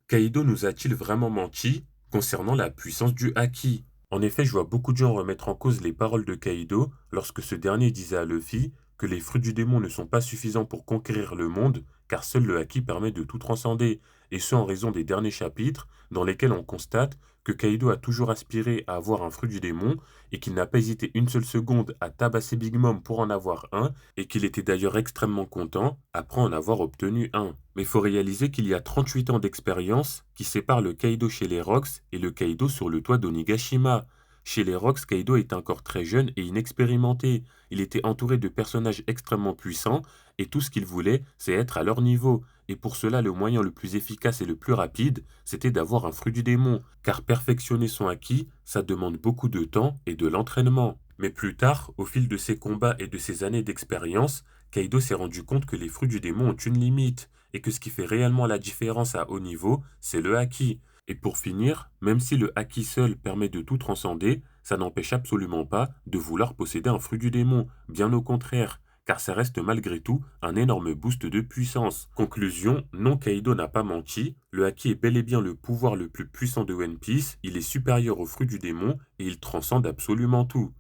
Kaido nous a-t-il vraiment menti concernant la puissance du haki? En effet, je vois beaucoup de gens remettre en cause les paroles de Kaido lorsque ce dernier disait à Luffy que les fruits du démon ne sont pas suffisants pour conquérir le monde, car seul le haki permet de tout transcender, et ce en raison des derniers chapitres dans lesquels on constate que Kaido a toujours aspiré à avoir un fruit du démon et qu'il n'a pas hésité une seule seconde à tabasser Big Mom pour en avoir un, et qu'il était d'ailleurs extrêmement content après en avoir obtenu un. Mais il faut réaliser qu'il y a 38 ans d'expérience qui séparent le Kaido chez les Rocks et le Kaido sur le toit d'Onigashima. Chez les Rocks, Kaido est encore très jeune et inexpérimenté. Il était entouré de personnages extrêmement puissants et tout ce qu'il voulait, c'est être à leur niveau. Et pour cela, le moyen le plus efficace et le plus rapide, c'était d'avoir un fruit du démon. Car perfectionner son acquis, ça demande beaucoup de temps et de l'entraînement. Mais plus tard, au fil de ses combats et de ses années d'expérience, Kaido s'est rendu compte que les fruits du démon ont une limite et que ce qui fait réellement la différence à haut niveau, c'est le haki. Et pour finir, même si le haki seul permet de tout transcender, ça n'empêche absolument pas de vouloir posséder un fruit du démon, bien au contraire, car ça reste malgré tout un énorme boost de puissance. Conclusion, non, Kaido n'a pas menti, le haki est bel et bien le pouvoir le plus puissant de One Piece, il est supérieur au fruit du démon et il transcende absolument tout.